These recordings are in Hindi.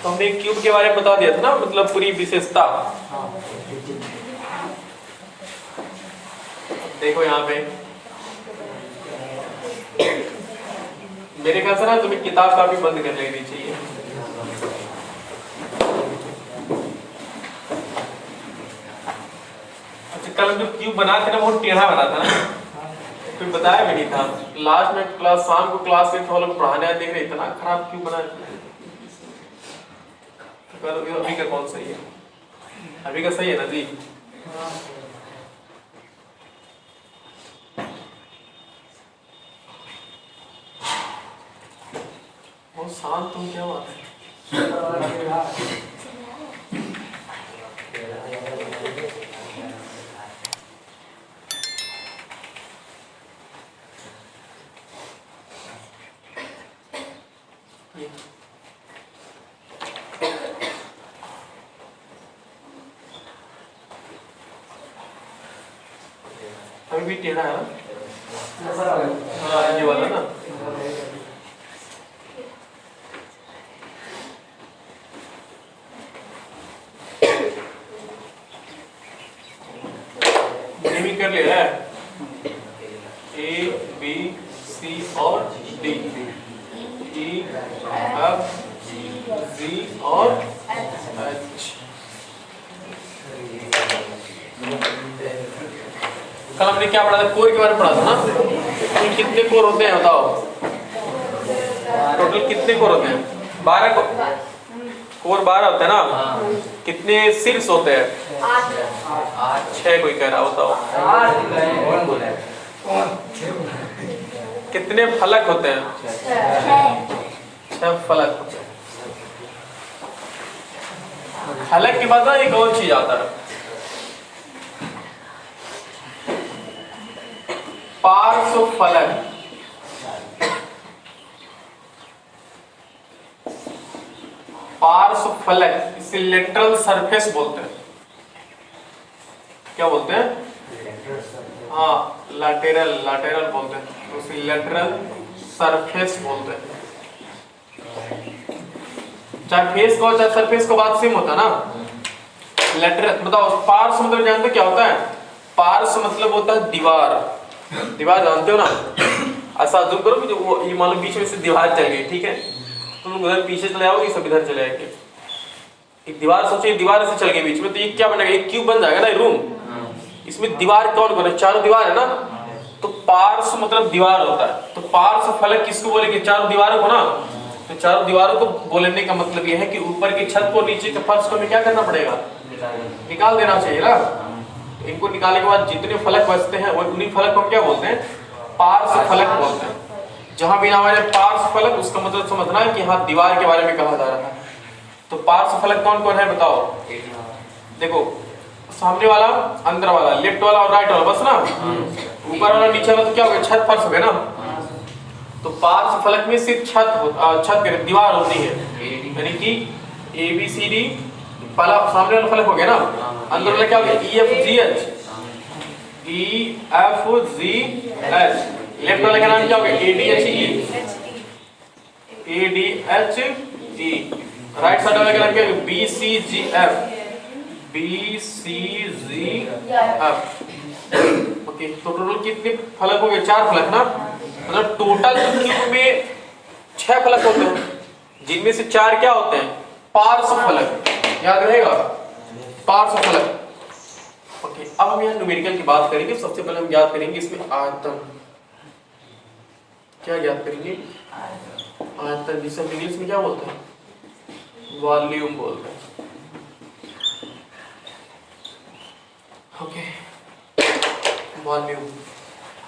हमने क्यूब के बारे में बता दिया था ना, मतलब पूरी विशेषता। देखो यहाँ पे मेरे ख्याल से ना तुम्हें किताब काफी बंद कर लेनी चाहिए। अच्छा, कल जो क्यूब बना था ना वो टेढ़ा बना था ना, कोई बताया भी नहीं था। लास्ट में क्लास शाम को क्लास में हम लोग पढ़ाने देख रहे, इतना खराब क्यूब बना। अभी का कौन सही है? अभी का सही है ना जी? बहुत शांत हो, क्या बात है? अभी भी टेढ़ा है ना? हाँ, ये वाला ना। ये भी कर ले रहा है, A, B, C और D, E, F, G और H। कल हमने क्या पढ़ा था? कोर के बारे में पढ़ा था ना। तो कितने कोर होते हैं बताओ? टोटल कितने कोर होते हैं? 12 कोर 12 होते हैं ना। कितने शीर्ष होते हैं? 8। 6 कोई कह रहा, बताओ। कितने फलक होते हैं? 6 फलक होते हैं। फलक के बाद ना एक और चीज आता है, पार्श्व फलक। पार्श्व फलक, इसे लेटरल सरफेस बोलते हैं। क्या बोलते हैं? हाँ, लैटेरल बोलते हैं, तो उसे लेटरल सरफेस बोलते हैं। चाहे फेस को चाहे सरफेस को बात सेम होता है ना। लेटरल बताओ, पार्श्व मतलब जानते क्या होता है? पार्श्व मतलब होता है दीवार। दीवार जानते हो ना? ऐसा जूम करो कि जो वो ये मान लो बीच में से दीवार चल गई, ठीक है, तुम लोग उधर पीछे चले आओगे, सब इधर चले आएंगे। एक दीवार सोचिए, दीवार से चल गई बीच में, तो ये क्या बनेगा? एक क्यूब बन जाएगा ना, रूम। इसमें दीवार कौन कौन है? चारों दीवार है ना, तो पार्श्व मतलब दीवार होता है। तो पार्श्व फलक किसको बोलेंगे? चारों दीवारों को ना। तो चारों दीवारों को बोलने का मतलब यह है कि ऊपर की छत को, नीचे के फर्श को हमें क्या करना पड़ेगा? निकाल देना चाहिए ना। इनको निकालने के बाद जितने फलक बचते हैं वो उन्हीं फलक को हम क्या बोलते हैं? पार्श्व फलक बोलते हैं। जहां भी नाम आए पार्श्व फलक, उसका मतलब समझना है कि हाँ दीवार के बारे में कहा जा रहा है। तो पार्श्व फलक कौन कौन है बताओ? देखो, सामने वाला, अंदर वाला, लेफ्ट वाला और राइट वाला, बस ना। ऊपर वाला नीचे वाला तो क्या हो गया? छत फर्श हो गया ना। तो पार्श्व फलक में सिर्फ छत के दीवार होती है, यानी कि ABCD सामने वाला फलक हो गया ना। अंदर वाला क्या हो गया? EFGH, EFGH। लेफ्ट वाले का नाम क्या हो गया? ADHE। राइट साइड वाले का नाम क्या है? BCGF। ओके, तो टोटल कितने फलक हो गए? 4 फलक ना। मतलब टोटल क्यूब में 6 फलक होते हैं, जिनमें से 4 क्या होते हैं? पार्श्व फलक। याद रहेगा, पार्श्व फलक। ओके, अब हम यहाँ न्यूमेरिकल की बात करेंगे। सबसे पहले हम याद करेंगे इसमें आयतन। क्या याद करेंगे? आयतन, जिसे हम इंग्लिश में क्या बोलते हैं? वॉल्यूम बोलते हैं। Okay, volume.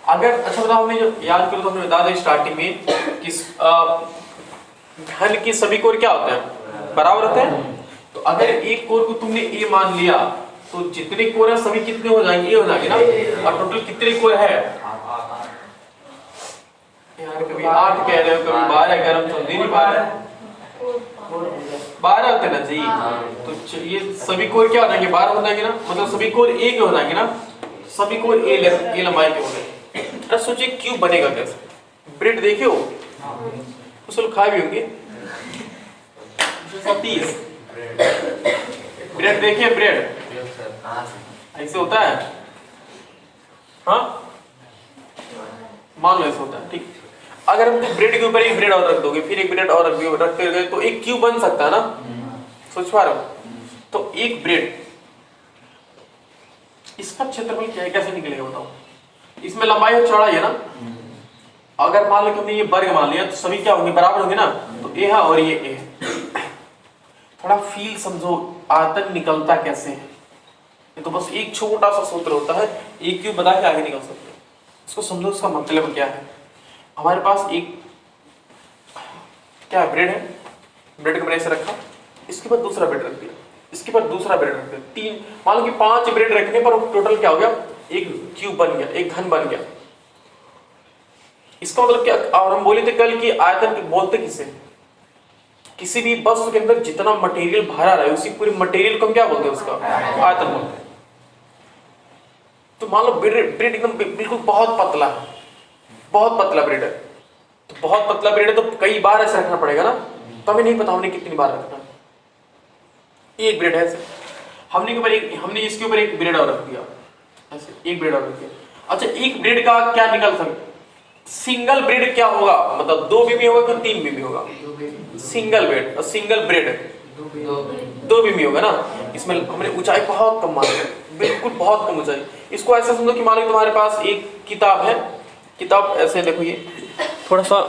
अगर अच्छा बताओ, हमने जो याद करो तो हमने बता दें स्टार्टिंग में कि घन की सभी कोर क्या होते हैं? बराबर होते हैं। तो अगर एक कोर को तुमने A मान लिया, तो जितने कोर है सभी कितने हो जाएंगे? A हो जाएंगे ना। और टोटल कितने कोर है यार? कभी 8 कह रहे हो, कभी 12 कह रहे हो, समझ नहीं पा रहे। 12 होते ना जी। तो ये सभी कोर क्या हो जाएंगे? 12 हो जाएंगे ना। मतलब सभी कोर A के हो जाएंगे ना। सभी कोर A लंबाई के हो गए। अब सोचिए क्यूब बनेगा कैसे? ब्रेड देखे हो? कुछ लोग खाए भी होंगे। 30। ब्रेड देखिए, ब्रेड ऐसे होता है, हाँ मान लो ऐसे होता है, ठीक। अगर हम ब्रेड के ऊपर एक ब्रेड और रख दोगे, फिर एक ब्रेड और रखते गए तो एक क्यूब बन सकता है ना, सोच पा रहे हो? तो एक ब्रेड, इसका क्षेत्रफल क्या है, कैसे निकलेगा बताओ? इसमें लंबाई और चौड़ाई है ना, अगर मान लो कि हमने ये वर्ग मान लिया तो सभी क्या होंगे, बराबर होंगे ना, तो ए है और ये ए है। थोड़ा फील समझो, आयतन निकलता कैसे है, ये तो बस एक छोटा सा सूत्र होता है, एक क्यूब बता के आगे निकल सकते हैं। इसको समझो, इसका मतलब क्या है। हमारे पास एक क्या है, ब्रेड है, ब्रेड को मैंने ऐसे रखा, इसके बाद दूसरा ब्रेड रख दिया, इसके बाद दूसरा ब्रेड रख दिया, 3, मान लो कि 5 ब्रेड रखने पर टोटल क्या हो गया, एक क्यूब बन गया, एक घन बन गया। इसका मतलब क्या, और हम बोले थे कल कि आयतन बोलते किसे, किसी भी वस्तु के अंदर जितना मटेरियल भरा रहा है उसी पूरे मटेरियल को हम क्या बोलते हैं, उसका आयतन बोलते हैं। तो मान लो ब्रेड एकदम बिल्कुल बहुत पतला है, बहुत पतला ब्रेड है, तो बहुत पतला ब्रेड है तो कई बार ऐसे रखना पड़ेगा ना, तो हमें नहीं पता हमने कितनी बार रखना है। एक ब्रेड है ऐसे, हमने इसके ऊपर एक ब्रेड और रख दिया, ऐसे एक ब्रेड और रख दिया। अच्छा, एक ब्रेड का क्या निकल सकता, सिंगल ब्रेड क्या होगा, मतलब 2 बीमी होगा कि 3 बीमी होगा, सिंगल ब्रेड और सिंगल ब्रेड 2 बीमी होगा ना। इसमें हमने ऊंचाई बहुत कम मानी है, बिल्कुल बहुत कम ऊंचाई। इसको ऐसा समझो कि मान लो तुम्हारे पास एक किताब है, किताब ऐसे देखो, ये थोड़ा सा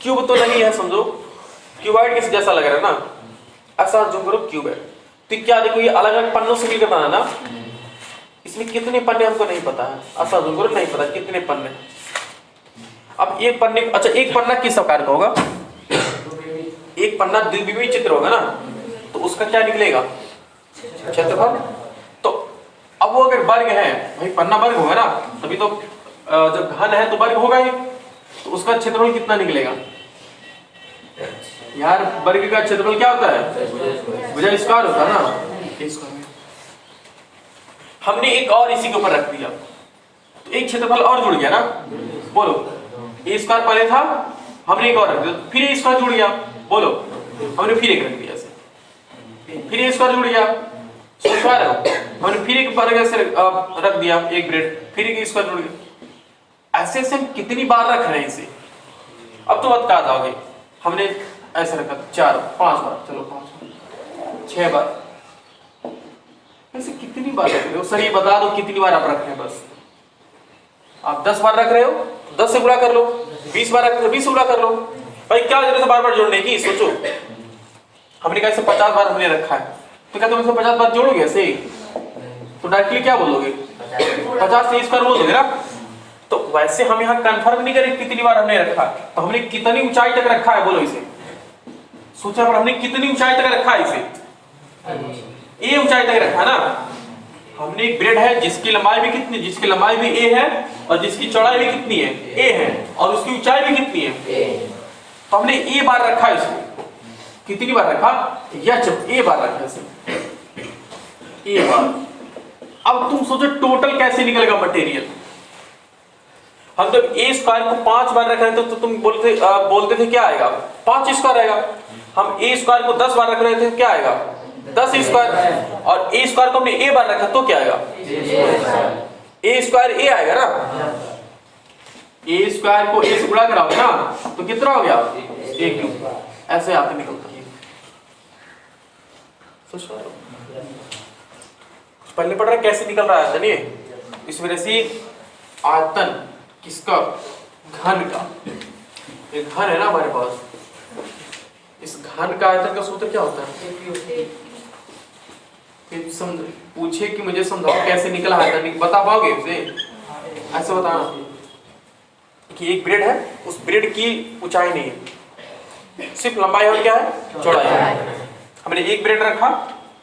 क्यूब तो नहीं है, समझो क्यूबॉइड किस जैसा लग रहा है ना, ऐसा जो करो क्यूब है, तो क्या देखो ये अलग अलग पन्नों से मिलकर बना ना, इसमें कितने पन्ने हमको नहीं पता है, ऐसा जो करो नहीं पता कितने पन्ने। अब एक पन्ने, अच्छा एक पन्ना किस आकार का होगा, एक पन्ना द्विविमीय चित्र होगा ना, तो उसका क्या निकलेगा, क्षेत्रफल। तो अब वो अगर वर्ग है, भाई पन्ना वर्ग होगा ना, तभी तो जब घन है तो वर्ग होगा ही, तो उसका क्षेत्रफल कितना निकलेगा यार, वर्ग का क्षेत्रफल क्या होता है, भुजा स्क्वायर होता है ना। हमने एक और इसी के ऊपर रख दिया तो एक क्षेत्रफल और जुड़ गया ना, बोलो ए स्क्वायर पहले था, हमने एक और रख दिया, फिर ए स्क्वायर जुड़ गया, बोलो हमने फिर एक रख दिया ऐसे, फिर ए स्क्वायर जुड़ गया, स्क्वायर है, हमने फिर एक वर्ग ऐसे रख दिया, एक ब्रेड, फिर एक स्क्वायर जुड़ गया। ऐसे ऐसे हम कितनी बार रख रहे हैं इसे, अब तो बता दोगे, हमने ऐसे रखा 4 5 बार, चलो 5 बार 6 बार, ऐसे कितनी बार रख रहे हो, सर ये बता दो कितनी बार आप रख रहे हैं। बस आप 10 बार रख रहे हो, 10 से गुणा कर लो, 20 बार रख रहे हो, 20 से गुणा कर लो। भाई क्या जरूरत है बार बार जोड़ने की, सोचो हमने कहा 50 बार हमने रखा है, तो क्या तुम इसमें 50 बार जोड़ोगे ऐसे, तो डायरेक्टली क्या बोलोगे 50 से स्क्वायर बोल दोगे ना। तो वैसे हम यहाँ कंफर्म नहीं करें कितनी बार हमने रखा, तो हमने कितनी ऊंचाई तक रखा है, बोलो इसे, सोचा पर हमने कितनी ऊंचाई तक रखा है इसे, ए ऊंचाई तक रखा ना। हमने एक ब्रेड है जिसकी लंबाई भी कितनी, जिसकी लंबाई भी ए है और जिसकी चौड़ाई भी कितनी है, ए है, और उसकी ऊंचाई भी कितनी है, तो हमने ए बार रखा इसको, कितनी बार रखा, यह जब ए बार रखा इसे, ए बार। अब तुम सोचो टोटल कैसे निकलेगा मटेरियल। हम जब ए स्क्वायर को 5 बार रख रहे थे तो तुम बोलते थे क्या आएगा, 5 स्क्वायर आएगा। हम ए स्क्वायर को 10 बार रख रहे थे, क्या आएगा 10 स्क्वायर, और ए स्क्वायर को हमने ए बार रखा तो क्या आएगा, ए स्क्वायर ए आएगा ना। ए स्क्वायर को ए से गुणा कराओगे ना तो कितना हो गया, ए क्यूब, ऐसे आते निकलता है। पहले पढ़ रहे कैसे निकल रहा है जानिए, इस वजह से आयतन किसका, घन का, एक घन है ना हमारे पास, इस घन का आयतन का सूत्र क्या होता है, पूछे कि मुझे समझाओ कैसे निकला आयतन, बता पाओगे उसे, ऐसे बताना कि एक ब्रेड है, उस ब्रेड की ऊंचाई नहीं है, सिर्फ लंबाई और क्या है, चौड़ाई है। हमने एक ब्रेड रखा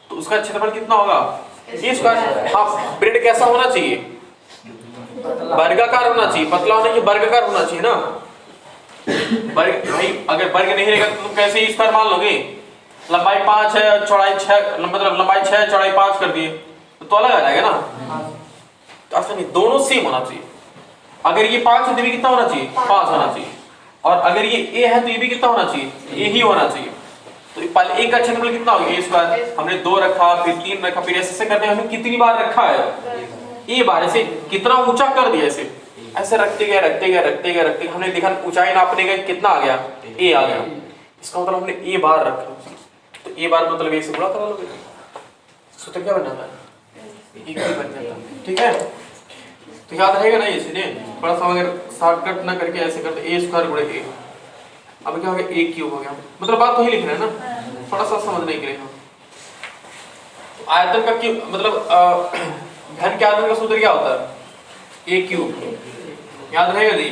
तो उसका क्षेत्रफल कितना होगा, ए स्क्वायर। हाँ, ब्रेड कैसा होना चाहिए, वर्गाकार होना चाहिए, पतला होना चाहिए, वर्गाकार होना चाहिए ना। वर्ग, भाई अगर वर्ग नहीं रहेगा तो तुम कैसे ई स्क्वायर मान लोगे, लंबाई 5 है चौड़ाई 6, मतलब लंबाई 6 चौड़ाई 5 कर दिए तो अलग आ जाएगा ना। तो ऐसा नहीं, दोनों सेम होना चाहिए। अगर ये 5 है तो भी कितना होना चाहिए, 5 होना चाहिए, और अगर ये ए है तो ये भी कितना होना चाहिए, ए ही होना चाहिए। तो पहले एक का क्षेत्रफल कितना हो गया ए स्क्वायर, हमने 2 रखा, फिर 3 रखा, फिर ऐसे करके हमने कितनी बार रखा है, ए बार। ऐसे कितना ऊंचा कर दिया, ऐसे ऐसे रखते गए रखते गए रखते गए रखते गए, हमने देखा ऊंचाई नापने गए कितना आ गया, ए आ गया। इसका मतलब हमने ए बार रखा, तो ए बार मतलब ए से गुणा करा लोगे, सूत्र क्या बन जाता है, एक ही बन जाता है। ठीक है, तो याद रहेगा ना ये सीधे, थोड़ा सा अगर शॉर्टकट ना करके ऐसे करते ए स्क्वायर गुणे ए, अब क्या हो गया ए क्यूब हो गया। मतलब बात तो ही लिख रहे हैं ना, थोड़ा सा समझने के लिए। तो आयतन का क्यूब मतलब घन के आयतन का सूत्र क्या होता है, ए क्यूब। याद रहेगा जी,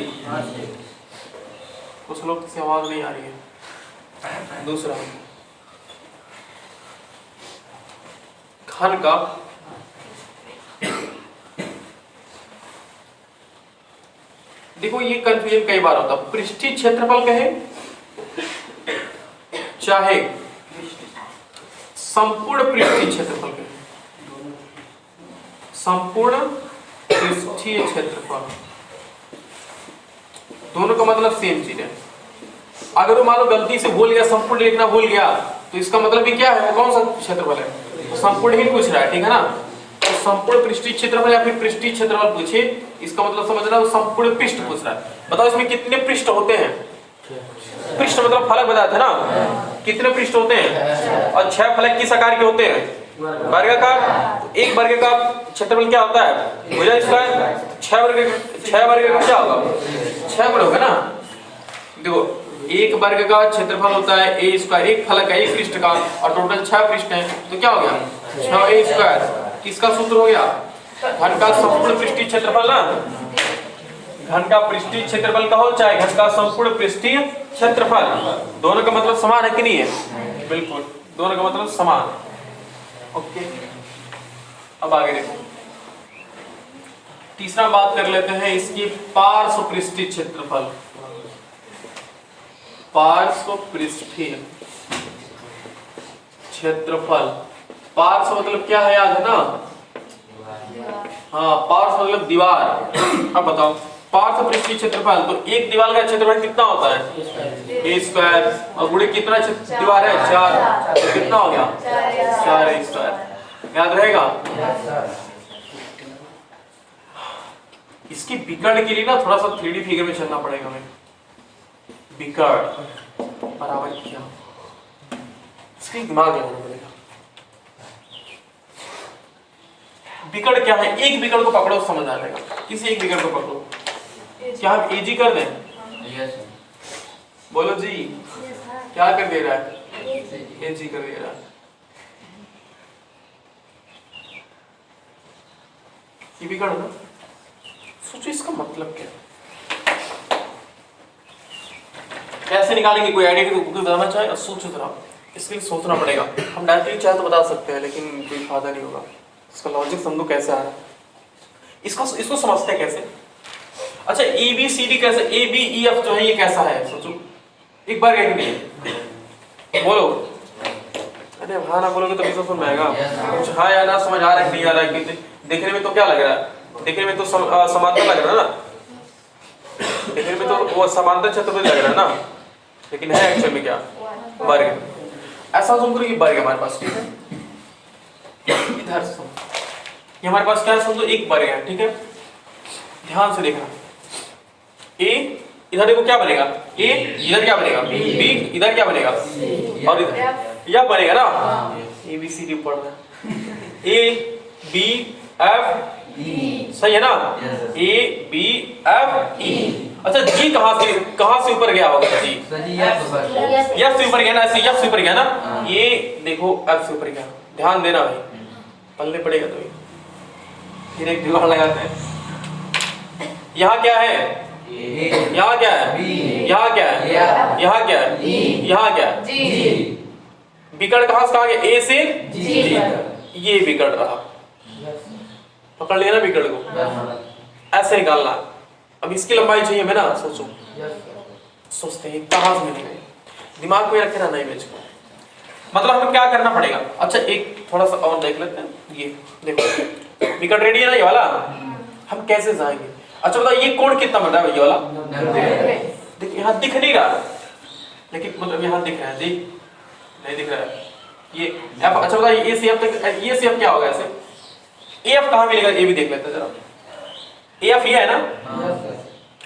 कुछ लोग से आवाज नहीं आ रही है। दूसरा घन का देखो ये कंफ्यूजन कई बार होता है, पृष्ठीय क्षेत्रफल कहे चाहे संपूर्ण पृष्ठीय क्षेत्रफल कहे, संपूर्ण पृष्ठीय क्षेत्रफल दोनों का मतलब सेम चीज है। अगर वो मान लो गलती से भूल गया, संपूर्ण लिखना भूल गया, तो इसका मतलब भी क्या है, वो कौन सा क्षेत्रफल है, तो संपूर्ण ही पूछ रहा है। ठीक है ना, तो संपूर्ण पृष्ठीय क्षेत्रफल या फिर पृष्ठीय क्षेत्रफल पूछे, इसका मतलब समझना वो संपूर्ण पृष्ठ पूछ रहा है। बताओ इसमें कितने पृष्ठ होते हैं, पृष्ठ मतलब फलक बताते हैं ना, कितने पृष्ठ होते हैं, और 6 फलक किस आकार के होते हैं, वर्गाकार। तो एक वर्ग का क्षेत्रफल क्या होता है, भुजा स्क्वायर। 6 वर्ग का क्या होगा, 6 गुणा होगा ना। देखो एक वर्ग का क्षेत्रफल होता है ए स्क्वायर, एक फलक है एक पृष्ठ का, और टोटल 6 पृष्ठ हैं, तो क्या हो गया 6a स्क्वायर। किसका सूत्र हो गया, घन का संपूर्ण पृष्ठीय क्षेत्रफल ना, घन का पृष्ठीय क्षेत्रफल का हो चाहे घन का संपूर्ण पृष्ठीय क्षेत्रफल, दोनों का मतलब समान है कि नहीं है, बिल्कुल दोनों का मतलब समान। ओके, अब आगे देखो, तीसरा बात कर लेते हैं इसकी पार्श्व पृष्ठीय क्षेत्रफल। पार्श्व पृष्ठीय क्षेत्रफल, पार्श्व मतलब क्या है, याद है ना, हाँ पार्श्व मतलब दीवार। अब बताओ पार्श्व पृष्ठीय क्षेत्रफल, तो एक दीवार का क्षेत्रफल कितना होता है, ए स्क्वायर, और गुणे कितना दीवार है 4, तो कितना हो गया 4a स्क्वायर। याद रहेगा। इसकी विकर्ण के लिए ना थोड़ा सा 3D फिगर में चलना पड़ेगा हमें। विकर्ण बराबर क्या, इसके दिमाग लगाना पड़ेगा। विकर्ण क्या है, एक विकर्ण को पकड़ो समझ आ जाएगा, किसी एक विकर्ण को पकड़ो। क्या हम एजी कर दें, बोलो जी, क्या कर दे रहा है, एजी कर दे रहा है। ये विकर्ण ना, सोचो इसका मतलब क्या है, कैसे निकालेंगे, कोई आइडिया की बताना चाहे, सोचो जरा, इसके लिए सोचना पड़ेगा। हम डायरेक्टली चाहे तो बता सकते हैं, लेकिन कोई फायदा नहीं होगा। इसका लॉजिक समझो कैसे आ रहा है, इसको समझते हैं कैसे। अच्छा ए बी सी डी कैसे, ए बी ई एफ जो है ये कैसा है, सोचो एक बार, एक नहीं बोलो, अरे हाँ ना बोलोगे तो कैसे समझ में आएगा, कुछ हाँ या ना समझ आ रहा है नहीं आ रहा है, देखने में तो क्या लग रहा है, देखने में तो समांतर लग रहा है ना, देखने में तो वो समांतर क्षेत्रफल लग रहा है ना, लेकिन है एक्चुअल में क्या, वर्ग। ऐसा समझो कि वर्ग हमारे पास, ठीक है, इधर से ये हमारे पास क्या है, समझो एक वर्ग है, ठीक है, ध्यान से देखना। ए इधर देखो क्या बनेगा, ए इधर क्या बनेगा, बी इधर क्या बनेगा, और इधर यह बनेगा ना, ए बी सी डी पढ़ रहा है, ए बी एफ ई, सही है ना, ए बी एफ ई। अच्छा जी कहां से ऊपर गया होगा, जी एफ से ऊपर गया ना, ऐसे एफ से ऊपर गया ना, ये देखो एफ से ऊपर गया, ध्यान देना भाई, पढ़ने पड़ेगा तो। फिर एक दीवार लगाते हैं, यहाँ क्या है, यहाँ क्या है, यहाँ क्या है, यहाँ क्या है, यहाँ क्या है, विकर्ण कहां से कहां गया, ए से जी, ये विकर्ण रहा, पकड़ लिया ना विकर्ण को, ऐसे निकालना। अब इसकी लंबाई चाहिए हमें ना, सोचो, सोचते हैं कहां से मिलेगा, दिमाग में रखे ना इमेज को, मतलब हमें क्या करना पड़ेगा। अच्छा एक थोड़ा सा और देख लेते हैं, ये देखो विकर्ण रेडी है ना ये वाला, हम कैसे जाएंगे। अच्छा बताओ ये कोण कितना बन रहा है ये वाला, देखिए यहाँ दिख नहीं रहा, लेकिन मतलब यहाँ दिख रहा है, देख नहीं दिख रहा है ये एफ। अच्छा बताइए ये सी एफ तक, ये सी एफ क्या होगा ऐसे? ए एफ कहाँ मिलेगा ये भी देख लेते हैं जरा। ए एफ ये है ना,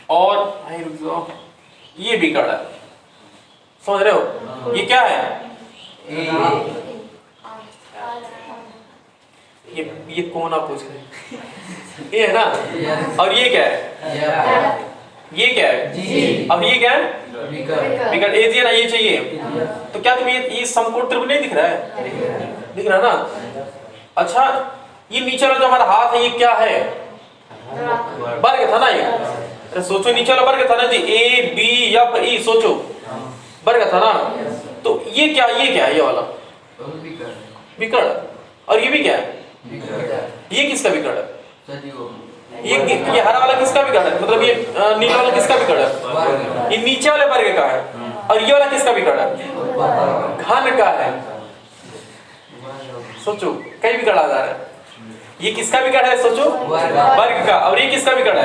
और भाई रुक जाओ, ये बी कार्ड है, समझ रहे हो? ये क्या है? ये कौन आप पूछ रहे हैं? ये है ना, और ये क्या है? ये क्या है? अब ये क्या है? बिकट एजी है ना, ये चाहिए। तो क्या तुम्हें ये समकोण त्रिभुज नहीं दिख रहा है? दिख रहा है ना? अच्छा ये नीचे वाला जो हमारा हाथ है ये क्या है? वर्ग था ना ये। अरे सोचो नीचे वाला वर्ग था ना जी, ए बी एफ ई, सोचो वर्ग था ना। तो ये क्या है? ये वाला विकर्ण, और ये भी क्या है? ये किसका विकर्ण है? ये हरा वाला किसका विकर्ण है? मतलब ये नीला वाला किसका विकर्ण है? ये नीचे वाले वर्ग का है। और ये वाला किसका विकर्ण है? घन का है। सोचो कई विकर्ण आ रहा है। ये किसका विकर्ण है? सोचो वर्ग का। और ये किसका विकर्ण है?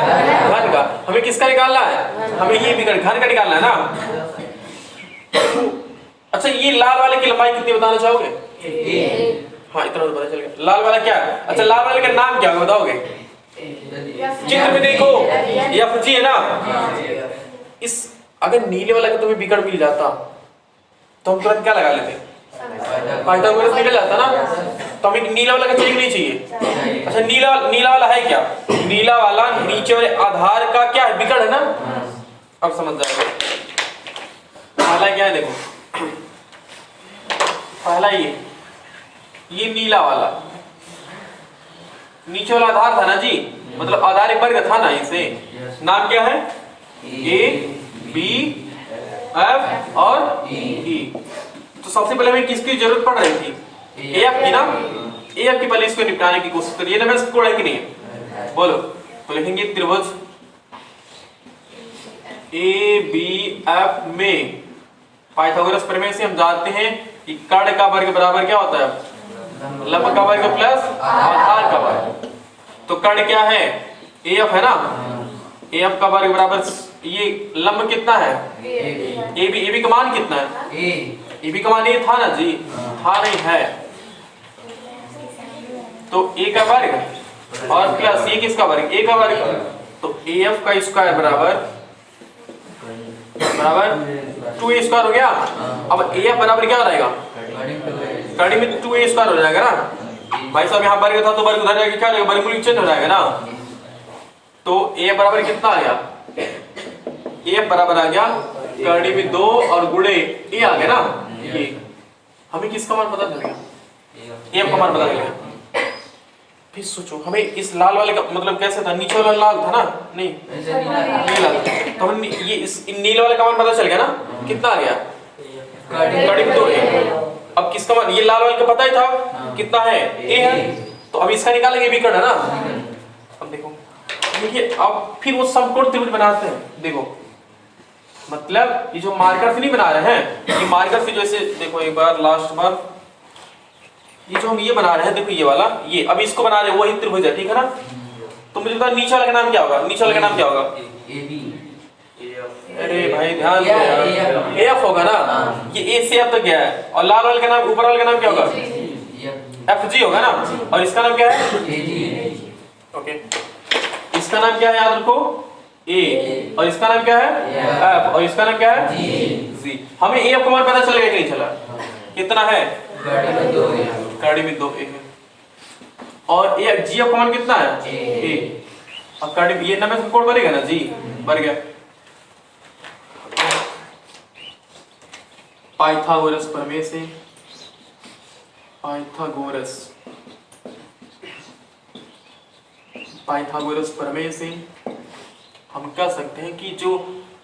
घन का। हमें किसका निकालना है? हमें ये विकर्ण घन का निकालना है ना। अच्छा ये लाल वाले की लंबाई कितनी बताना चाहोगे? हाँ इतना तो पता चल गया। लाल वाला क्या है? अच्छा लाल वाले का नाम क्या है बताओगे? चित्र में देखो एफ जी है ना। इस अगर नीले वाला का तुम्हें विकर्ण मिल जाता तो हम तुरंत क्या लगा लेते? पाइथागोरस निकल जाता ना। तो हमें नीला वाला का चाहिए नहीं चाहिए? अच्छा नीला वाला है क्या? नीला वाला नीचे वाले आधार का क्या है? विकर्ण है ना। अब समझ जाएगा। पहला क्या है देखो, पहला ये नीला वाला नीचे वाला आधार था ना जी, मतलब आधार एक वर्ग था ना। इसे नाम क्या है? ए बी एफ और ई। तो सबसे पहले हमें किसकी जरूरत पड़ रही थी? ए एफ की ना। ए एफ की पहले इसको निपटाने की कोशिश करिए ना। मैं कोड है कि नहीं बोलो? तो लिखेंगे त्रिभुज ए बी एफ में पाइथागोरस प्रमेय से हम जानते हैं कि कर्ण का वर्ग बराबर क्या होता है? लंब का वर्ग प्लस आधार का वर्ग। तो कर्ण क्या है? ए एफ है ना। ए एफ का वर्ग बराबर ये लंब कितना है? ए बी का मान कितना है? ए बी का मान ये था ना जी, था नहीं है। तो ए का वर्ग और प्लस ये किसका वर्ग? ए का वर्ग। तो ए एफ का स्क्वायर बराबर 2a स्क्वायर हो गया। अब ए एफ बराबर क्या हो जाएगा? कड़ी में 2a स्क्वायर हो जाएगा ना। भाई साहब यहाँ वर्ग था तो वर्ग उधर जाएगा, क्या हो जाएगा? वर्गमूल चेंज हो जाएगा ना। तो ए एफ बराबर कितना आ गया? ए एफ बराबर आ गया कड़ी में 2 और गुणे ए आ गया ना। ये हमें किसका मान पता चल गया? ए एफ का मान पता चल गया। फिर सोचो हमें इस लाल वाले का मतलब कैसे था? नीचे वाला लाल था ना, नहीं नीला था। तो हम ये इस नीले वाले का मान पता चल गया ना। कितना आ गया? कड़ी में 2 ए। अब किसका मान? ये लाल वाले का पता ही था कितना है? ए है। तो अब इसका निकालेंगे विकर्ण है ना। अब देखो देखिए, अब फिर वो समकोण त्रिभुज बनाते हैं। देखो मतलब ये जो मार्कर से नहीं बना रहे हैं, ये मार्कर से जैसे देखो एक बार लास्ट बार ये जो हम ये बना रहे हैं, देखो ये वाला ये अब इसको बना रहे हैं वही त्रिभुज है, ठीक है ना। तो मुझे बताओ नीचे वाले का नाम क्या होगा? नीचे वाले का नाम क्या होगा? अरे भाई ध्यान दो यार, एफ होगा ना। ये ए से एफ तक गया है। और लाल वाले का नाम, ऊपर वाले का नाम क्या होगा? एफ जी होगा ना। और इसका नाम क्या है? ओके, इसका नाम क्या है? याद रखो ए। और इसका नाम क्या है? एफ। और इसका नाम क्या है? जी। हमें ए का मान पता चल गया कि नहीं चला? कितना है? कड़ी में 2 है। और ए जी का मान कितना है? ए। और कड़ी में ये नंबर कोड बनेगा ना जी, बन गया। पाइथागोरस प्रमेय से पाइथागोरस प्रमेय से हम कह सकते हैं कि जो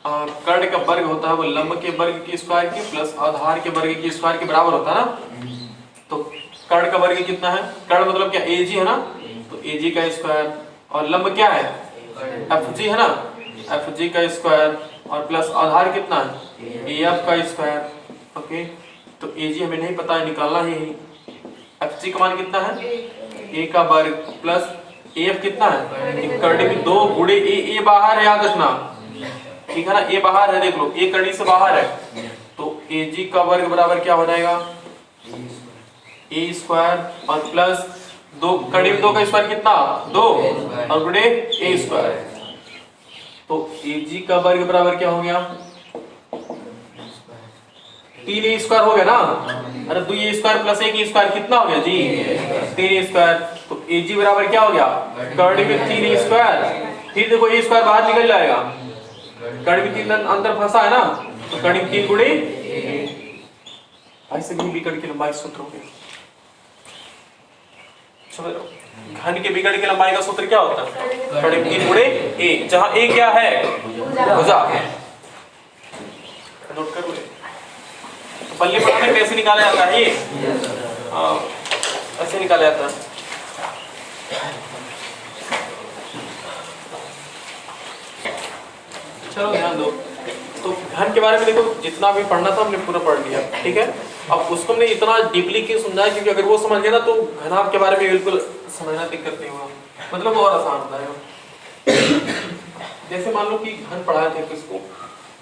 कर्ण का वर्ग होता है वो लंब के वर्ग के स्क्वायर के प्लस आधार के वर्ग के स्क्वायर के बराबर होता है ना। तो कर्ण का वर्ग कितना है? कर्ण मतलब क्या? एजी है ना। तो एजी का स्क्वायर और लंब क्या है? एफजी है ना। एफजी का स्क्वायर और प्लस आधार कितना है? एएफ का स्क्वायर। ओके, तो एजी हमें नहीं पता है, निकालना ही। एफजी का मान कितना है? ए का वर्ग प्लस एएफ कितना है? कड़ी में 2 गुणे ए बाहर है, याद रखना, ठीक है ना। ए बाहर है, देख लो ए कड़ी से बाहर है। तो AG का वर्ग बराबर क्या हो जाएगा, A स्क्वायर और प्लस 2 कड़ी में 2 का स्क्वायर कितना 2 और गुणे A स्क्वायर। तो AG का वर्ग बराबर क्या हो गया 3A स्क्वायर हो गया ना। अरे 2A square plus 1A square कितना हो गया जी 3A स्क्वायर। तो AG बराबर क्या हो गया कड़ी में 3A स्क्वायर। फिर देखो A स्क्वायर बाहर निकल जाएगा, कड़ी में 3 अंदर फंसा है ना, तो कड़ी में 3 गुणे ऐसे भी बिगड़ की लंबाई सूत्र हो गया। समझ लो घन के बिगड़ की लंबाई का सूत्र क्या होता है कड़ी में 3 गुणे A, जहां A क्या है भुजा। नोट कर ले पल्ले पढ़ाने में कैसे निकाला जाता है ये, ऐसे निकाला जाता है। चलो ध्यान दो। तो घन के बारे में देखो जितना भी पढ़ना था हमने पूरा पढ़ लिया, ठीक है। अब उसको हमने इतना डीपली क्यों समझाया, क्योंकि अगर वो समझ गया ना तो घनाभ के बारे में बिल्कुल समझना दिक्कत नहीं होगा, मतलब और आसान हो जाएगा। जैसे मान लो कि घन पढ़ाए थे किसको,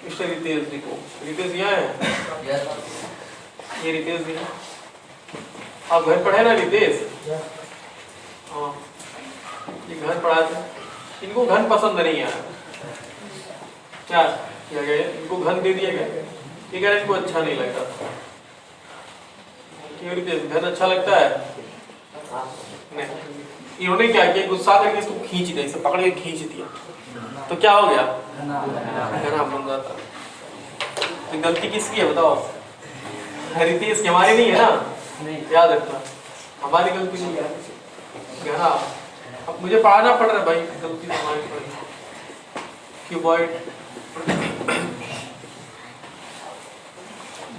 मिस्टर रितेश जी को। रितेश यहाँ है, ये रितेश जी आप घर पढ़े ना रितेश, हाँ ये घर पढ़ाए थे, इनको घन पसंद नहीं आया, क्या किया गया इनको घन दे दिया गया, ठीक है इनको अच्छा नहीं लगता। क्यों रितेश घन अच्छा लगता है नहीं, इन्होंने क्या किया गुस्सा करके इसको खींच दिया, इसे पकड़ के खींच दिया, तो क्या हो गया घना बन जाता। तो गलती किसकी है बताओ, रितेश की, हमारी नहीं है ना, याद रखना हमारी गलती नहीं है घना। अब मुझे पढ़ाना पड़ रहा है भाई, गलती हमारी पड़ रही है। क्यूबॉइड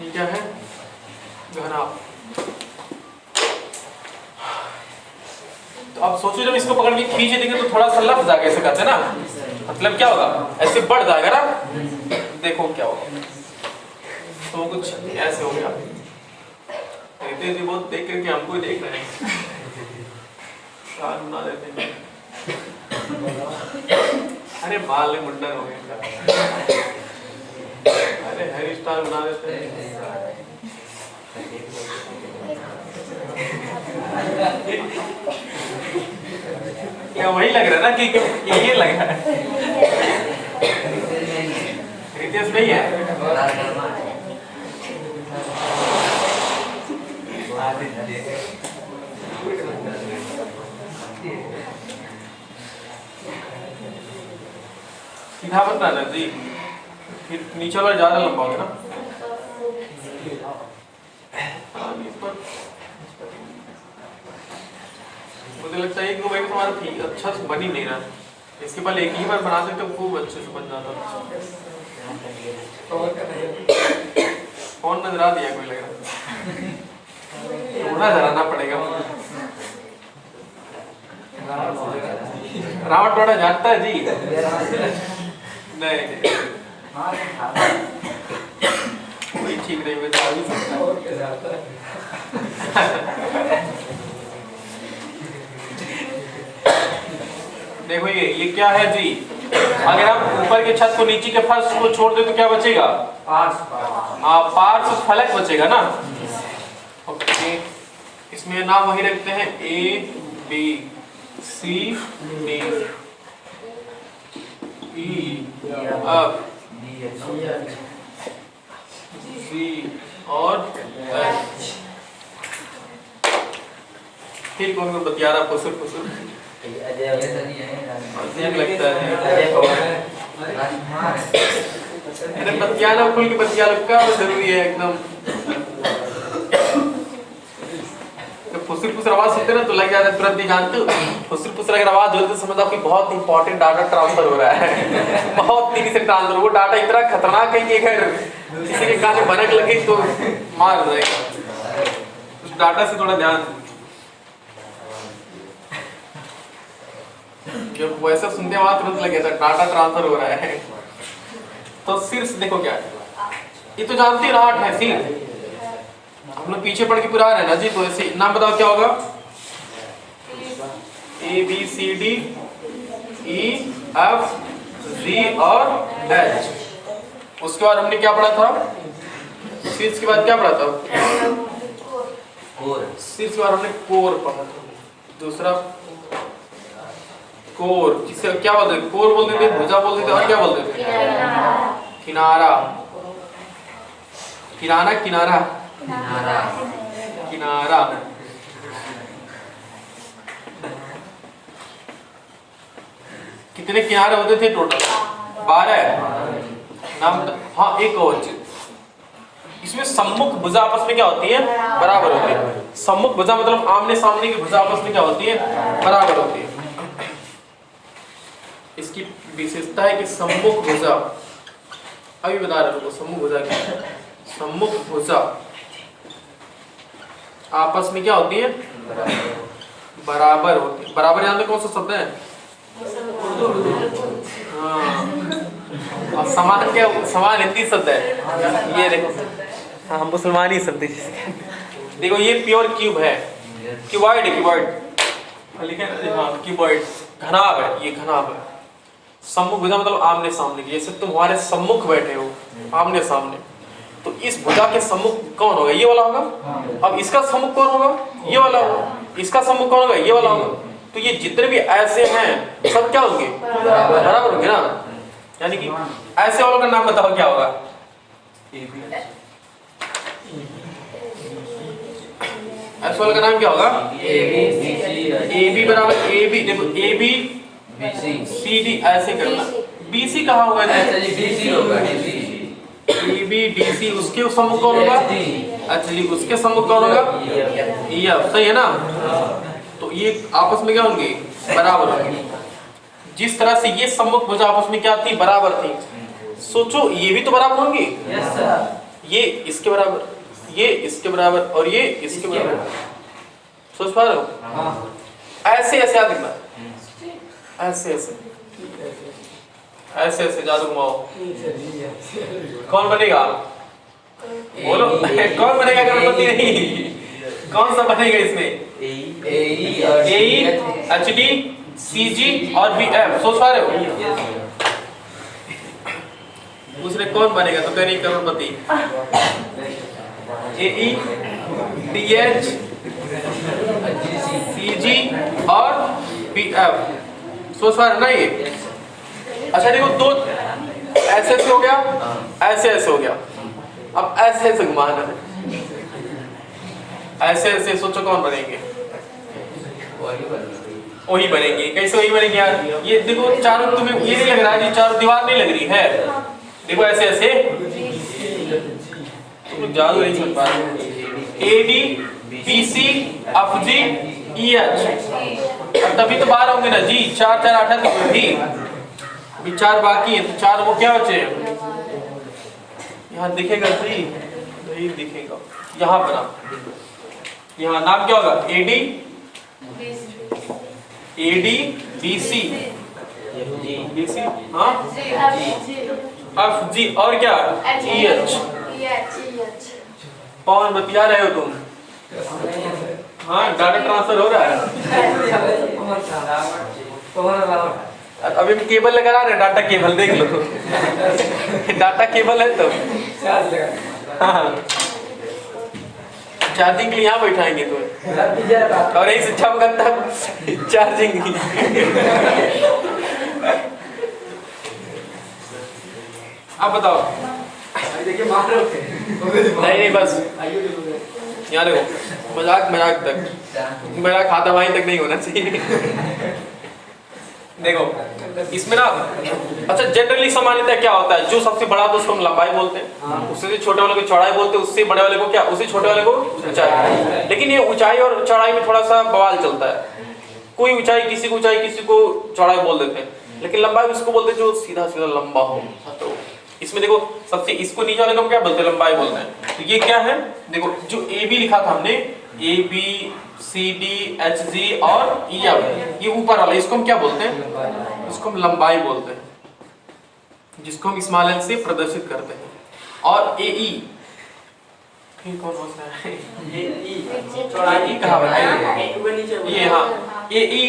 ये क्या है घना। तो आप सोचो जब इसको पकड़ के खींचे देंगे तो थोड़ा सा लफ जाएगा, ऐसे करते ना, मतलब क्या होगा ऐसे बढ़ जाएगा ना, देखो क्या होगा। तो कुछ ऐसे हो गया, रितेश जी बहुत देख करके हमको ही देख रहे हैं, शान बना देते हैं। अरे बाल मुंडन हो गया, अरे हेयर स्टाइल बना देते हैं। क्या वही लग रहा है ना कि ये लग रहा है, रितेश नहीं है। सीधा मत रहना जी, फिर नीचे वाला ज्यादा लंबा होगा ना। मुझे लगता है कि भाई तुम्हारा अच्छा से बन ही नहीं रहा, इसके पहले एक ही बार बना देते तो खूब अच्छे से बन जाता। फोन नजर आ दिया कोई लग रहा, थोड़ा डराना पड़ेगा। रावट थोड़ा जानता है जी, नहीं कोई ठीक नहीं बता भी सकता। देखो ये क्या है जी, अगर आप ऊपर के छत को नीचे के फर्श को छोड़ दे तो क्या बचेगा पार्श्व फलक बचेगा ना। ओके इसमें नाम वही रखते हैं A B C D E F G और H। फिर कौन कौन बतिया रहा फुसुर फुसुर अजीब लगता है। अरे बतियाना खुल के बतिया लगता है जरूरी है एकदम। जब फुसुर फुसुर आवाज सुनते ना तो लग जाता है तुरंत ही जानते हो, फुसुर फुसुर अगर आवाज हो तो समझो कि बहुत इंपॉर्टेंट डाटा ट्रांसफर हो रहा है, बहुत तेजी से ट्रांसफर। वो डाटा इतना खतरनाक है कि अगर किसी के कान में भनक लगे तो मार जाएगा। उस डाटा से थोड़ा ध्यान, जब वैसा सुनने वाला तुरंत लगे था डाटा ट्रांसफर हो रहा है। तो शीर्ष देखो क्या है, ये तो जानते हो 8 है शीर्ष, हम लोग पीछे पढ़ के पूरा रहे ना जी। तो ऐसे नाम बताओ क्या होगा, A B C D E F G और H। उसके बाद हमने क्या पढ़ा था शीर्ष के बाद क्या पढ़ा था? कोर। शीर्ष के बाद हमने कोर पढ़ा था। दूसरा कोर, जिसे क्या बोलते थे? कोर बोलते थे, भुजा बोलते थे, और क्या बोलते थे? किनारा। किनारा किनारा किनारा। कितने किनारे होते थे टोटल? 12 नाम। हाँ, एक और चीज, इसमें सम्मुख भुजा आपस में क्या होती है? बराबर होती है। सम्मुख भुजा मतलब आमने सामने की भुजा आपस में क्या होती है? बराबर होती है। इसकी विशेषता है कि सम्मुख भुजा, अभी बता रहे हो सम्मुख भुजा की, सम्मुख भुजा आपस में क्या होती है? बराबर होती है। बराबर यहाँ पे कौन सा शब्द है? हाँ, समान क्या? समान हिंदी शब्द है ये, देखो। हाँ, हम मुसलमानी शब्द है। देखो ये प्योर क्यूब है, क्यूबॉइड है, क्यूबॉइड लिखे। हाँ, क्यूबॉइड घनाभ है, ये घनाभ है। सम्मुख भुजा मतलब आमने सामने की, जैसे तुम हमारे सम्मुख बैठे हो, आमने सामने, तो इस भुजा के सम्मुख कौन होगा? ये वाला होगा। अब इसका सम्मुख कौन होगा? ये वाला होगा। इसका सम्मुख कौन होगा? ये वाला होगा। तो ये जितने भी ऐसे हैं सब क्या होंगे? बराबर होंगे ना। यानी कि ऐसे वालों का नाम बताओ क्या होगा? ऐसे वालों का नाम क्या होगा? ए बी बराबर ए बी। देखो ए बी सी डी ऐसे करना। बी सी कहाँ होगा? ए बी डी सी, उसके सम्मुख कौन होगा? अच्छा जी, उसके सम्मुख कौन होगा? E F. सही है ना? तो ये आपस में क्या होंगे? बराबर होंगे। जिस तरह से ये सम्मुख भुजा आपस में क्या थी? बराबर थी। सोचो ये भी तो बराबर होंगी। ये इसके बराबर, ये इसके बराबर, और ये इसके बराबर। सोच पा रहे हो? ऐसे ऐसे याद रखना, ऐसे ऐसे ऐसे ऐसे जादू घुमाओ। कौन बनेगा? बोलो कौन बनेगा? गणपति नहीं, कौन सा बनेगा इसमें? A H D C G और बी एफ। सोच पा रहे हो? दूसरे कौन बनेगा? तो कह रही करोड़पति। ए डी एच सी जी और बी एफ। सोच पा रहे ना ये? अच्छा देखो, दो ऐसे ऐसे हो गया, ऐसे ऐसे हो गया। अब ऐसे ऐसे घुमाना है, ऐसे ऐसे। सोचो कौन बनेंगे? वही बनेंगे। कैसे वही बनेंगे यार? ये देखो चारों, तुम्हें ये नहीं लग रहा है? चारों दीवार नहीं लग रही है? देखो ऐसे ऐसे, तुम जादू नहीं समझ पा रहे। A D B C F G E H, तभी तो 12 होंगे ना जी। 4 4 8 भी 4 बाकी है, तो 4 वो क्या बचे? यहाँ दिखेगा सही? नहीं दिखेगा। यहाँ बना, यहाँ नाम क्या होगा? A D B C B C, हाँ एफ जी, और क्या? E H. कौन बतिया रहे हो तुम? हाँ, डाटा ट्रांसफर हो रहा है। अभी हम केबल लगा रहे हैं, डाटा केबल देख लो। डाटा केबल है तो हाँ, चार्जिंग के लिए यहाँ बैठाएंगे तो, और यही शिक्षा करता चार्जिंग। आप बताओ। नहीं बस यहाँ देखो, मजाक तक, मेरा खाता वहीं तक नहीं होना चाहिए। देखो इसमें ना, अच्छा जनरली सामान्यतः क्या होता है? जो सबसे बड़ा तो उसको हम लंबाई बोलते हैं, उससे छोटे वाले को चौड़ाई बोलते हैं, उससे बड़े वाले को क्या? उससे छोटे वाले को ऊंचाई। लेकिन ये ऊंचाई और चौड़ाई में थोड़ा सा बवाल चलता है। कोई ऊंचाई, किसी को ऊंचाई, किसी को चौड़ाई बोल देते हैं, लेकिन लंबाई उसको बोलते हैं जो सीधा सीधा लंबा हो। तो इसमें देखो, सबसे इसको नीचे वाले को क्या बोलते हैं? लंबाई बोलते हैं। तो ये क्या है? देखो जो ए बी लिखा था हमने, A B C D H G और ई एफ, ये ऊपर वाला, इसको हम क्या बोलते हैं? इसको हम लंबाई बोलते हैं, जिसको हम स्मॉल एल से प्रदर्शित करते हैं। और ए ई फिर कौन होता है? चौड़ाई कहाँ बनाई? ये हाँ, A E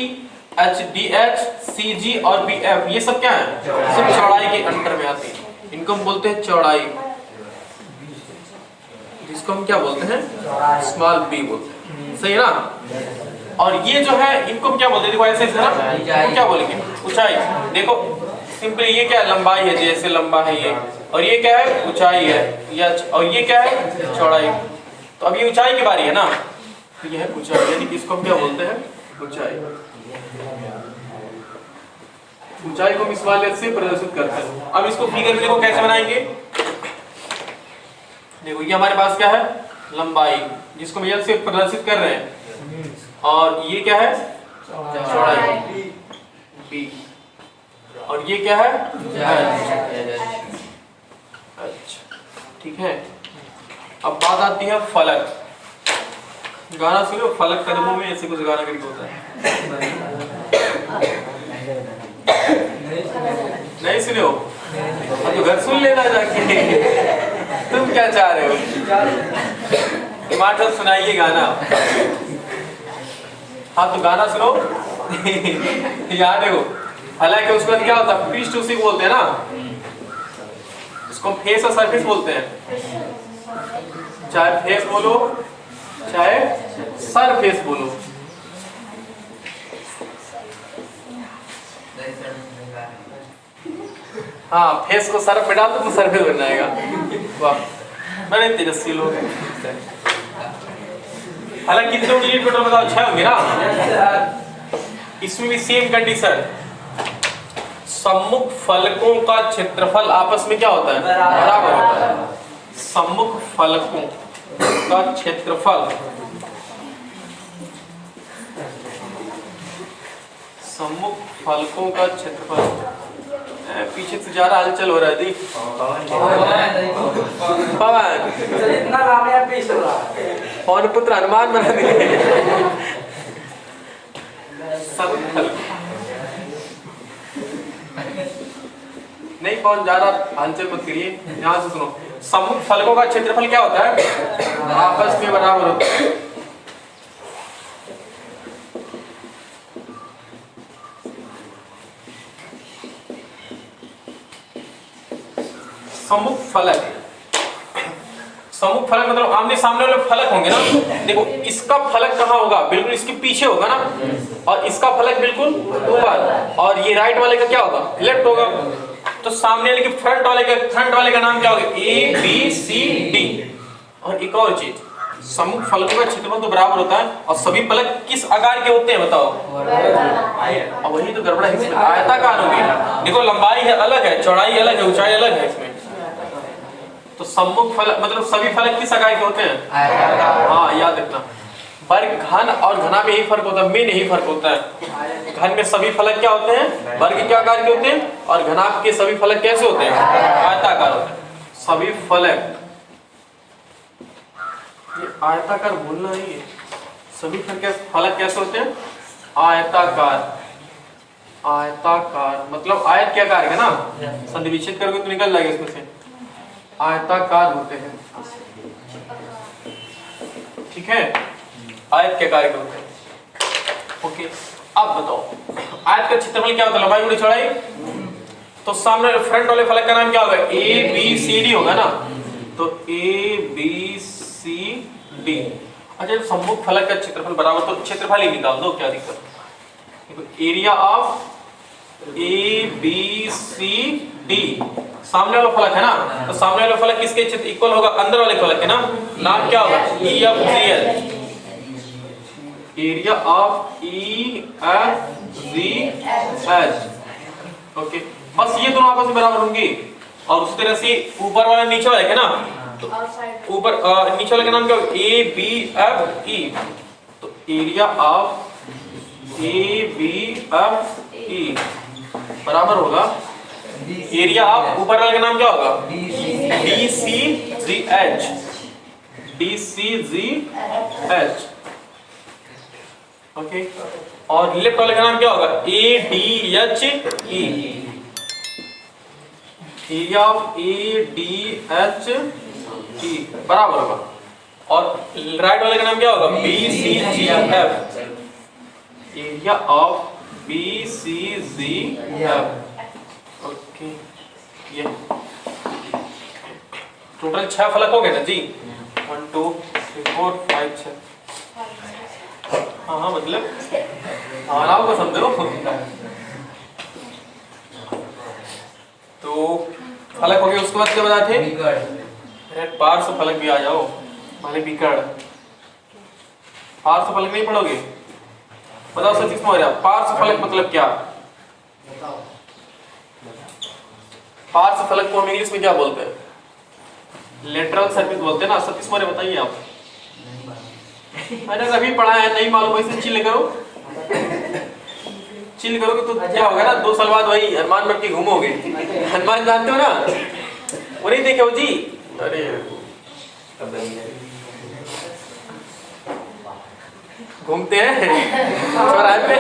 H D H C G और बी एफ, ये सब क्या है? सब चौड़ाई के अंडर में आते हैं। इनको हम बोलते हैं चौड़ाई। इसको हम क्या बोलते हैं, स्मॉल बी बोलते हैं, सही है ना। और ये जो है इनको हम क्या बोलते हैं, देखो ऐसे है ना, तो क्या बोलेंगे, ऊंचाई। देखो सिंपली ये क्या है, लंबाई है, जैसे लंबा है ये, और ये क्या है, ऊंचाई है, या और ये क्या है, चौड़ाई। तो अब ये ऊंचाई की बारी है ना, तो ये है ऊंचाई, यानी कि इसको हम क्या बोलते हैं, ऊंचाई। ऊंचाई को हम इस वाले से प्रदर्शित करते हैं। अब इसको फिगर में देखो कैसे बनाएंगे। देखो ये हमारे पास क्या है, लंबाई, जिसको हम एल से प्रदर्शित कर रहे हैं, और ये क्या है, चौड़ाई बी, और ये क्या है, अच्छा ठीक है। अब बात आती है फलक। गाना सुनो, फलक कदमों में, ऐसे कुछ गाना करके होता है, नहीं सुने हो तो घर सुन लेना जाके। तुम क्या चाह रहे हो, टमाटर सुनाइए गाना। हाँ तो गाना सुनो। याद देखो, हालांकि उसके बाद क्या होता है, पृष्ठ उसी को बोलते हैं ना, इसको फेस और सरफेस बोलते हैं। चाहे फेस बोलो चाहे सरफेस बोलो। हाँ, फेस को सरफ पे डाल दो तो सरफेस बन जाएगा। वाह, बड़े तेजस्वी लोग हैं। हालांकि कितने डिजिट टोटल बताओ, 6 होंगे ना। इसमें भी सेम कंडीशन, सम्मुख फलकों का क्षेत्रफल आपस में क्या होता है, बराबर होता है। सम्मुख फलकों का क्षेत्रफल, सम्मुख फलकों का क्षेत्रफल, पीछे से ज्यादा हलचल हो रहा है दी। पवन पवन पुत्र हनुमान बना दिए। नहीं पवन, ज्यादा हलचल मत करिए, ध्यान से सुनो। सम्मुख फलकों का क्षेत्रफल क्या होता है, आपस में बराबर होता है। सम्मुख फलक, सम्मुख फलक मतलब आमने सामने वाले फलक होंगे ना। देखो इसका फलक कहाँ होगा, बिल्कुल इसके पीछे होगा ना, और इसका फलक बिल्कुल ऊपर, और ये राइट वाले का क्या होगा, लेफ्ट होगा। तो सामने वाले के फ्रंट वाले का नाम क्या होगा, ए बी सी डी। और एक और चीज, सम्मुख फलकों का क्षेत्रफल तो बराबर होता है, और सभी फलक किस आकार के होते हैं बताओ। अब वही तो गड़बड़ा है इसमें, आयताकार होगी। देखो लंबाई है अलग है, चौड़ाई अलग है, ऊंचाई अलग है इसमें। तो सम्मुख फलक मतलब सभी फलक किस आकार के होते हैं, हाँ याद रखना। वर्ग, घन और घना में यही फर्क होता है, मेन यही फर्क होता है। घन में सभी फलक क्या होते हैं, वर्ग के आकार के होते हैं, और घनाभ के सभी फलक कैसे होते हैं, आयताकार होते हैं। सभी फलक, ये आयताकार बोलना ही है, सभी फलक कैसे होते हैं, आयताकार। आयताकार मतलब आयत के आकार के ना, संधि विच्छेद करोगे तो निकल जाएगा इसमें से, आयताकार होते हैं, ठीक है, आयत के आकार के होते हैं। ओके, अब बताओ आयत का क्षेत्रफल क्या होता है, लंबाई गुणा चौड़ाई। तो सामने फ्रंट वाले फलक का नाम क्या होगा, ए बी सी डी होगा ना। तो ए बी सी डी। अच्छा, जब सम्मुख फलक का क्षेत्रफल बराबर, तो क्षेत्रफल ही निकाल दो, क्या दिक्कत। देखो area of A B C D, सामने वाला फलक है ना, तो सामने वाला फलक किसके क्षेत्र इक्वल होगा, अंदर वाले फलक के ना। नाम क्या होगा, E F G L, area of E F G H. Okay, बस ये दोनों आपस में बराबर होंगे। और उसी तरह से ऊपर वाला नीचे वाले के ना, तो ऊपर नीचे वाले का नाम क्या होगा, ए बी एफ ई। तो area of A B F E बराबर होगा एरिया ऑफ ऊपर वाले का नाम क्या होगा, D C G H, D C G H. Okay, और लेफ्ट वाले का नाम क्या होगा, A D H E, area of A D H E बराबर होगा। और राइट वाले का नाम क्या होगा, B C G F, area of B C G F. Okay, ये टोटल 6 फलक हो गए ना जी, 1 2 3 4 5 6। हाँ मतलब आराम को समझो। तो फलक हो गया, उसके बाद क्या बताए थे? पार्श्व फलक भी आ जाओ भले बिकड़। पार्श्व फलक नहीं पढ़ोगे? बताओ सतीश मौर्य, पार्श्व फलक मतलब क्या? पार्श्व फलक को हम इंग्लिश में क्या बोलते हैं? लेटरल सरफेस बोलते हैं ना। सतीश मौर्य बताइए आप। अरे अभी पढ़ा है, नहीं मालूम, ऐसे चिल करो। चिल करोगे तो क्या होगा ना, 2 साल बाद वही हनुमान बन के घूमोगे। हनुमान जानते हो ना, वो नहीं देखे हो जी? अरे घूमते हैं चौराहे पे।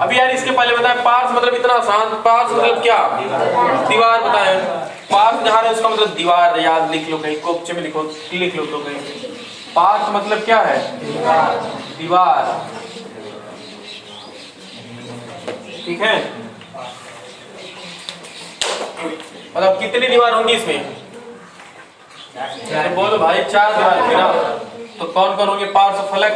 अभी यार इसके पहले बताएं, पार्श्व मतलब इतना आसान। पार्श्व मतलब क्या? दीवार बताएं। पार्श्व जहाँ है उसका मतलब दीवार, याद लिख लो कहीं, कोपचे में लिखो, लिख लो तो कहीं। पार्श्व मतलब क्या है? दीवार। ठीक है, मतलब कितनी दीवार होंगी इसमें? तो बोलो भाई 4 दीवार होंगी ना। तो कौन कौन होंगे पार्श्व फलक?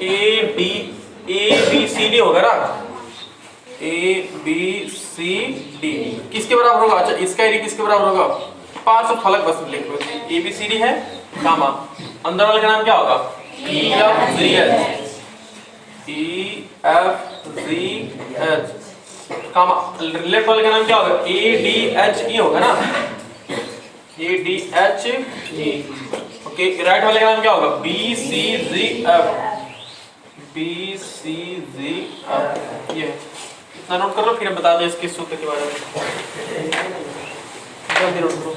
ए बी सी डी होगा ना। ए बी सी डी किसके बराबर होगा? अच्छा इसका एरिया किसके बराबर होगा? पार्श्व फलक बस लिख लो। ए बी सी डी है, गामा। अंदर वाले का नाम क्या होगा? E F G H. E F G H gamma. Left वाले का नाम क्या होगा? ए डी एच ई होगा ना। ए डी एच ई। ओके, राइट वाले का नाम क्या होगा? B C G F. B C G F. ये इतना नोट कर लो, फिर हम बता दें इसके सूत्र के बारे में। जल्दी नोट करो।